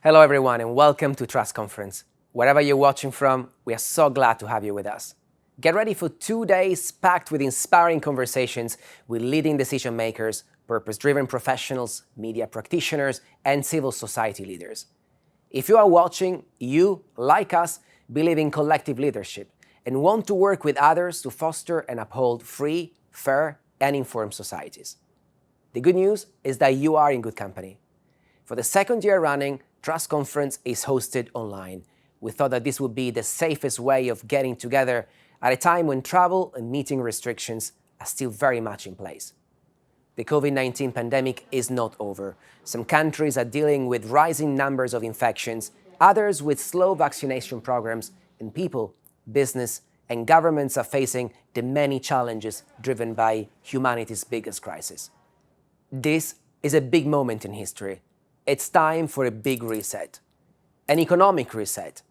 Hello everyone and welcome to Trust Conference. Wherever you're watching from, we are so glad to have you with us. Get ready for 2 days packed with inspiring conversations with leading decision makers, purpose-driven professionals, media practitioners, and civil society leaders. If you are watching, you, like us, believe in collective leadership and want to work with others to foster and uphold free, fair, and informed societies. The good news is that you are in good company. For the second year running, Trust Conference is hosted online. We thought that this would be the safest way of getting together at a time when travel and meeting restrictions are still very much in place. The COVID-19 pandemic is not over. Some countries are dealing with rising numbers of infections, others with slow vaccination programs, and people, business, and governments are facing the many challenges driven by humanity's biggest crisis. This is a big moment in history. It's time for a big reset, an economic reset,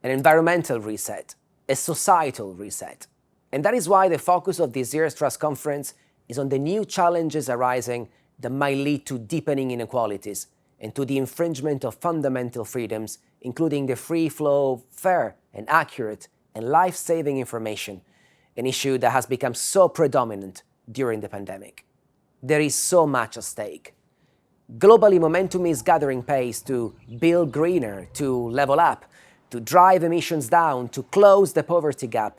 an environmental reset, a societal reset. And that is why the focus of this year's Trust Conference is on the new challenges arising that might lead to deepening inequalities and to the infringement of fundamental freedoms, including the free flow of fair and accurate and life-saving information, an issue that has become so predominant during the pandemic. There is so much at stake. Globally, momentum is gathering pace to build greener, to level up, to drive emissions down, to close the poverty gap.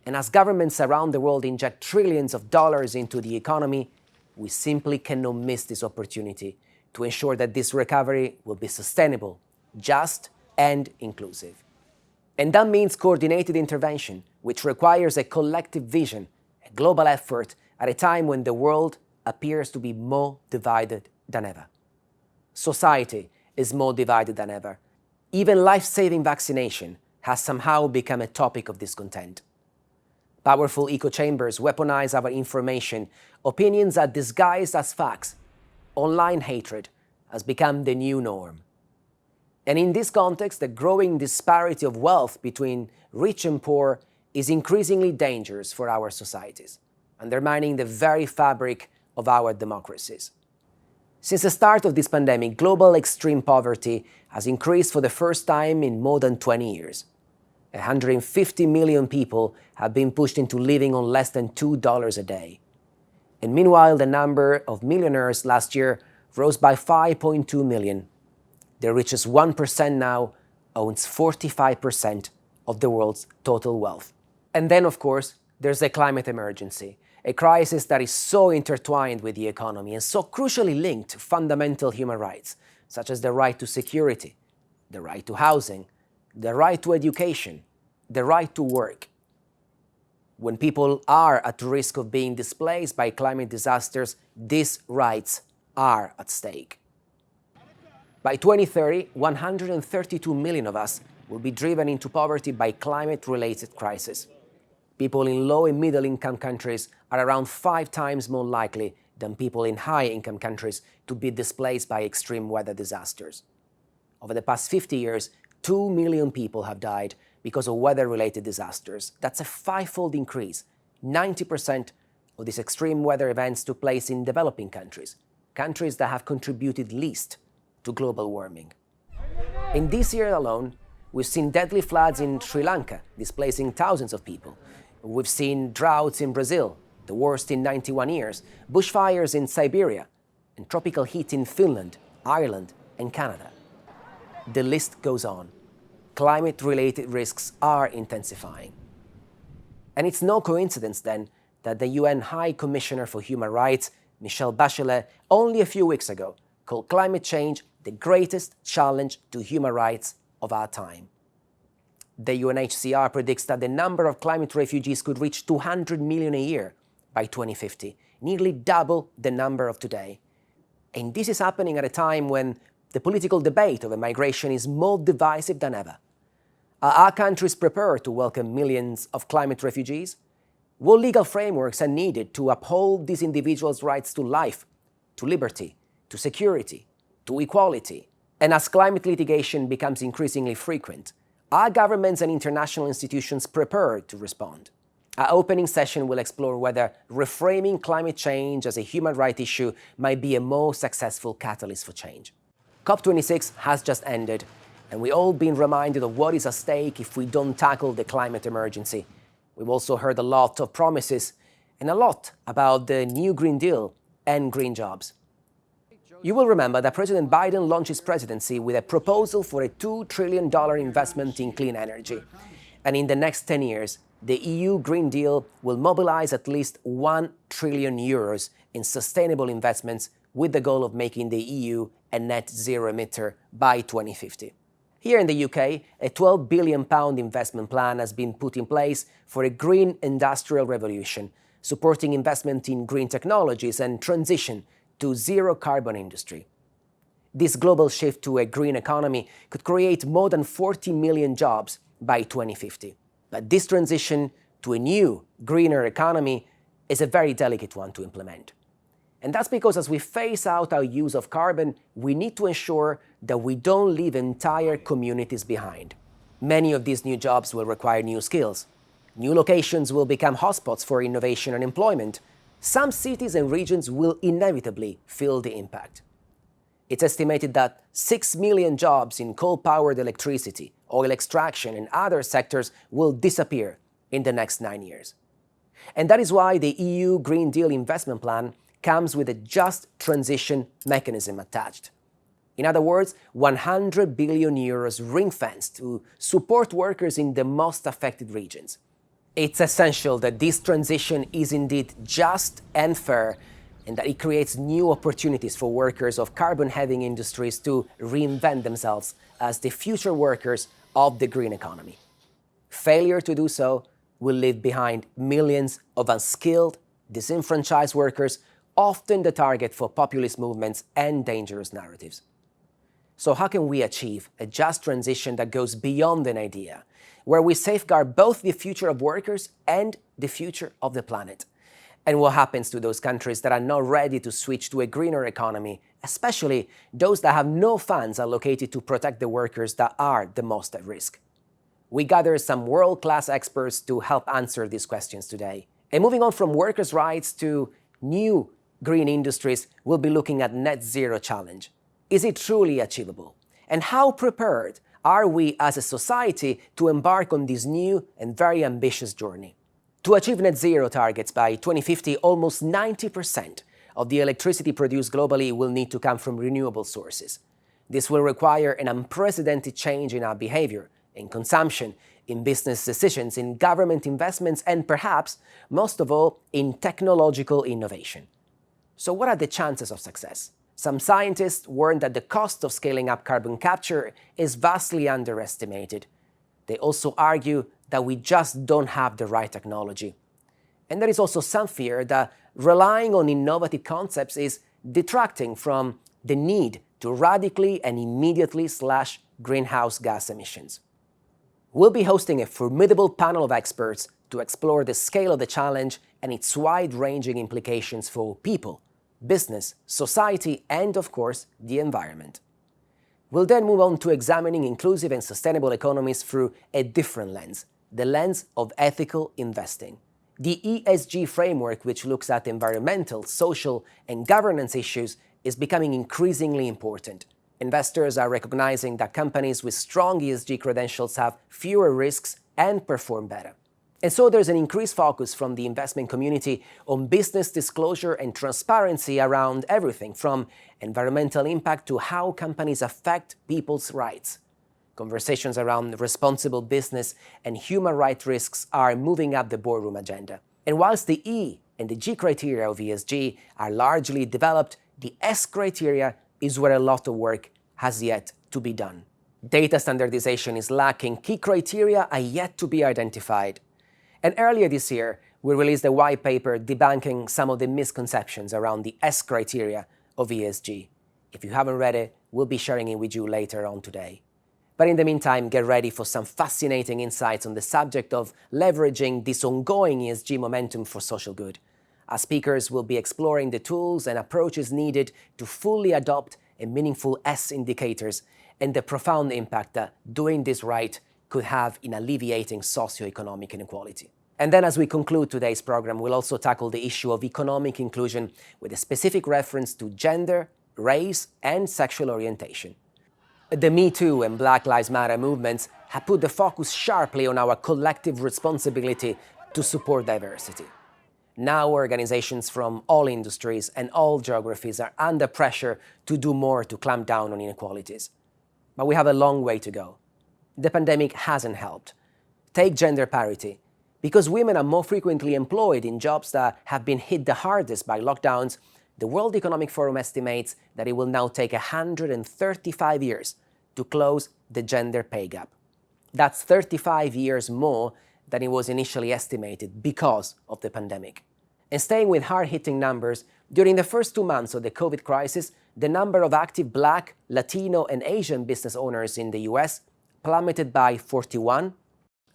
And as governments around the world inject trillions of dollars into the economy, we simply cannot miss this opportunity to ensure that this recovery will be sustainable, just, and inclusive. And that means coordinated intervention, which requires a collective vision, a global effort at a time when the world appears to be more divided than ever. Society is more divided than ever. Even life-saving vaccination has somehow become a topic of discontent. Powerful echo chambers weaponize our information. Opinions are disguised as facts. Online hatred has become the new norm. And in this context, the growing disparity of wealth between rich and poor is increasingly dangerous for our societies, undermining the very fabric of our democracies. Since the start of this pandemic, global extreme poverty has increased for the first time in more than 20 years. 150 million people have been pushed into living on less than $2 a day. And meanwhile, the number of millionaires last year rose by 5.2 million. The richest 1% now owns 45% of the world's total wealth. And then, of course, there's the climate emergency, a crisis that is so intertwined with the economy and so crucially linked to fundamental human rights, such as the right to security, the right to housing, the right to education, the right to work. When people are at risk of being displaced by climate disasters, these rights are at stake. By 2030, 132 million of us will be driven into poverty by climate-related crises. People in low and middle-income countries are around 5 times more likely than people in high-income countries to be displaced by extreme weather disasters. Over the past 50 years, 2 million people have died because of weather-related disasters. That's a 5-fold increase. 90% of these extreme weather events took place in developing countries, countries that have contributed least to global warming. In this year alone, we've seen deadly floods in Sri Lanka, displacing thousands of people. We've seen droughts in Brazil, the worst in 91 years, bushfires in Siberia, and tropical heat in Finland, Ireland, and Canada. The list goes on. Climate-related risks are intensifying. And it's no coincidence, then, that the UN High Commissioner for Human Rights, Michelle Bachelet, only a few weeks ago, called climate change the greatest challenge to human rights of our time. The UNHCR predicts that the number of climate refugees could reach 200 million a year by 2050, nearly double the number of today. And this is happening at a time when the political debate over migration is more divisive than ever. Are our countries prepared to welcome millions of climate refugees? What legal frameworks are needed to uphold these individuals' rights to life, to liberty, to security, to equality? And as climate litigation becomes increasingly frequent, are governments and international institutions prepared to respond? Our opening session will explore whether reframing climate change as a human rights issue might be a more successful catalyst for change. COP26 has just ended, and we've all been reminded of what is at stake if we don't tackle the climate emergency. We've also heard a lot of promises and a lot about the new Green Deal and green jobs. You will remember that President Biden launched his presidency with a proposal for a $2 trillion investment in clean energy. And in the next 10 years, the EU Green Deal will mobilize at least €1 trillion in sustainable investments with the goal of making the EU a net zero emitter by 2050. Here in the UK, a £12 billion investment plan has been put in place for a green industrial revolution, supporting investment in green technologies and transition to zero-carbon industry. This global shift to a green economy could create more than 40 million jobs by 2050. But this transition to a new, greener economy is a very delicate one to implement. And that's because as we phase out our use of carbon, we need to ensure that we don't leave entire communities behind. Many of these new jobs will require new skills. New locations will become hotspots for innovation and employment. Some cities and regions will inevitably feel the impact. It's estimated that 6 million jobs in coal-powered electricity, oil extraction, and other sectors will disappear in the next 9 years. And that is why the EU Green Deal investment plan comes with a just transition mechanism attached. In other words, €100 billion ring-fenced to support workers in the most affected regions. It's essential that this transition is indeed just and fair, and that it creates new opportunities for workers of carbon-heavy industries to reinvent themselves as the future workers of the green economy. Failure to do so will leave behind millions of unskilled, disenfranchised workers, often the target for populist movements and dangerous narratives. So how can we achieve a just transition that goes beyond an idea, where we safeguard both the future of workers and the future of the planet? And what happens to those countries that are not ready to switch to a greener economy, especially those that have no funds allocated to protect the workers that are the most at risk? We gathered some world-class experts to help answer these questions today. And moving on from workers' rights to new green industries, we'll be looking at net zero challenge. Is it truly achievable? And how prepared are we as a society to embark on this new and very ambitious journey? To achieve net zero targets by 2050, almost 90% of the electricity produced globally will need to come from renewable sources. This will require an unprecedented change in our behavior, in consumption, in business decisions, in government investments, and perhaps, most of all, in technological innovation. So what are the chances of success? Some scientists warn that the cost of scaling up carbon capture is vastly underestimated. They also argue that we just don't have the right technology. And there is also some fear that relying on innovative concepts is detracting from the need to radically and immediately slash greenhouse gas emissions. We'll be hosting a formidable panel of experts to explore the scale of the challenge and its wide-ranging implications for people, business, society, and of course, the environment. We'll then move on to examining inclusive and sustainable economies through a different lens, the lens of ethical investing. The ESG framework, which looks at environmental, social, and governance issues, is becoming increasingly important. Investors are recognizing that companies with strong ESG credentials have fewer risks and perform better. And so there's an increased focus from the investment community on business disclosure and transparency around everything from environmental impact to how companies affect people's rights. Conversations around responsible business and human rights risks are moving up the boardroom agenda. And whilst the E and the G criteria of ESG are largely developed, the S criteria is where a lot of work has yet to be done. Data standardization is lacking. Key criteria are yet to be identified. And earlier this year, we released a white paper debunking some of the misconceptions around the S criteria of ESG. If you haven't read it, we'll be sharing it with you later on today. But in the meantime, get ready for some fascinating insights on the subject of leveraging this ongoing ESG momentum for social good. Our speakers will be exploring the tools and approaches needed to fully adopt a meaningful S indicators and the profound impact that doing this right could have in alleviating socioeconomic inequality. And then as we conclude today's program, we'll also tackle the issue of economic inclusion with a specific reference to gender, race, and sexual orientation. The Me Too and Black Lives Matter movements have put the focus sharply on our collective responsibility to support diversity. Now organizations from all industries and all geographies are under pressure to do more to clamp down on inequalities. But we have a long way to go. The pandemic hasn't helped. Take gender parity. Because women are more frequently employed in jobs that have been hit the hardest by lockdowns, the World Economic Forum estimates that it will now take 135 years to close the gender pay gap. That's 35 years more than it was initially estimated because of the pandemic. And staying with hard-hitting numbers, during the first 2 months of the COVID crisis, the number of active Black, Latino, and Asian business owners in the US plummeted by 41,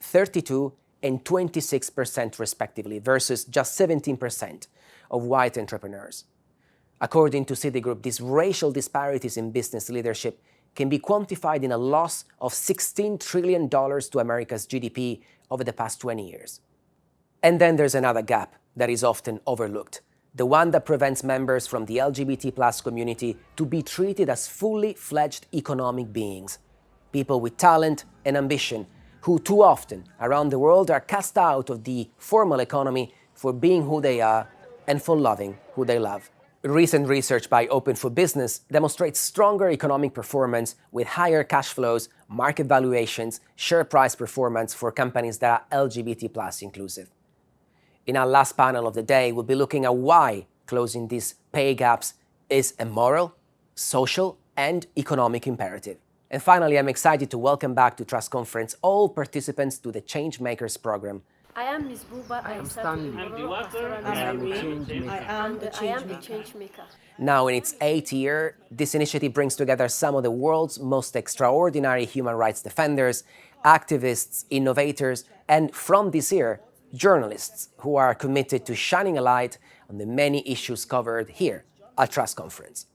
32, and 26% respectively, versus just 17% of white entrepreneurs. According to Citigroup, these racial disparities in business leadership can be quantified in a loss of $16 trillion to America's GDP over the past 20 years. And then there's another gap that is often overlooked, the one that prevents members from the LGBT+ community to be treated as fully fledged economic beings, people with talent and ambition, who too often around the world are cast out of the formal economy for being who they are and for loving who they love. Recent research by Open for Business demonstrates stronger economic performance with higher cash flows, market valuations, share price performance for companies that are LGBT+ inclusive. In our last panel of the day, we'll be looking at why closing these pay gaps is a moral, social, and economic imperative. And finally, I'm excited to welcome back to Trust Conference all participants to the Changemakers program. I am Ms. Buba. I am Stanley. I am a change maker. Now, in its 8th year, this initiative brings together some of the world's most extraordinary human rights defenders, activists, innovators, and from this year, journalists who are committed to shining a light on the many issues covered here at Trust Conference.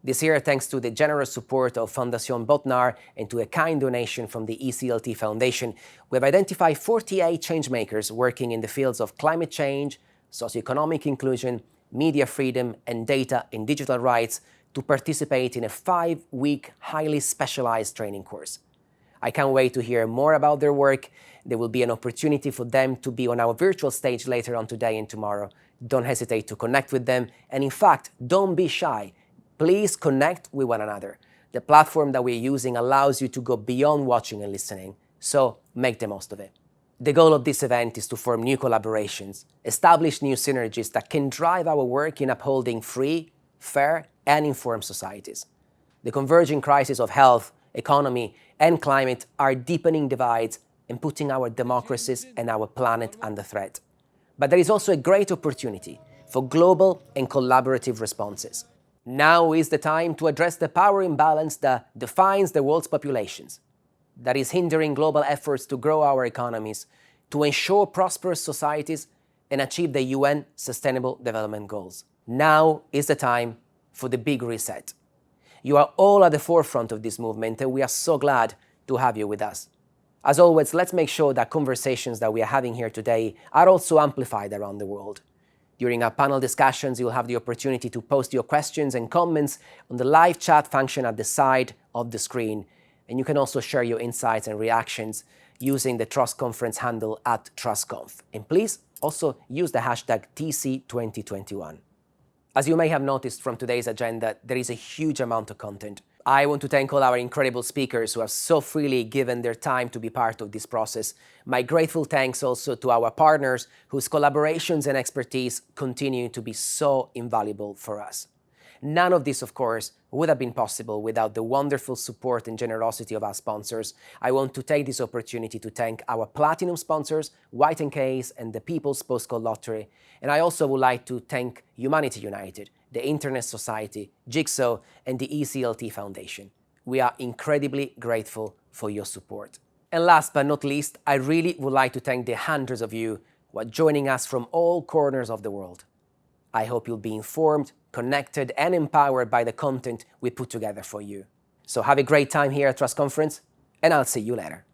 This year, thanks to the generous support of Fondation Botnar and to a kind donation from the ECLT Foundation, we have identified 48 changemakers working in the fields of climate change, socioeconomic inclusion, media freedom, and data and digital rights to participate in a 5-week, highly specialized training course. I can't wait to hear more about their work. There will be an opportunity for them to be on our virtual stage later on today and tomorrow. Don't hesitate to connect with them. And in fact, don't be shy. Please connect with one another. The platform that we're using allows you to go beyond watching and listening, so make the most of it. The goal of this event is to form new collaborations, establish new synergies that can drive our work in upholding free, fair, and informed societies. The converging crises of health, economy, and climate are deepening divides and putting our democracies and our planet under threat. But there is also a great opportunity for global and collaborative responses. Now is the time to address the power imbalance that defines the world's populations, that is hindering global efforts to grow our economies, to ensure prosperous societies, and achieve the UN Sustainable Development Goals. Now is the time for the big reset. You are all at the forefront of this movement, and we are so glad to have you with us. As always, let's make sure that conversations that we are having here today are also amplified around the world. During our panel discussions, you'll have the opportunity to post your questions and comments on the live chat function at the side of the screen. And you can also share your insights and reactions using the Trust Conference handle @TrustConf. And please also use the hashtag TC2021. As you may have noticed from today's agenda, there is a huge amount of content. I want to thank all our incredible speakers who have so freely given their time to be part of this process. My grateful thanks also to our partners whose collaborations and expertise continue to be so invaluable for us. None of this, of course, would have been possible without the wonderful support and generosity of our sponsors. I want to take this opportunity to thank our platinum sponsors, White & Case and the People's Postcode Lottery. And I also would like to thank Humanity United, the Internet Society, Jigsaw, and the ECLT Foundation. We are incredibly grateful for your support. And last but not least, I really would like to thank the hundreds of you who are joining us from all corners of the world. I hope you'll be informed, connected, and empowered by the content we put together for you. So have a great time here at Trust Conference, and I'll see you later.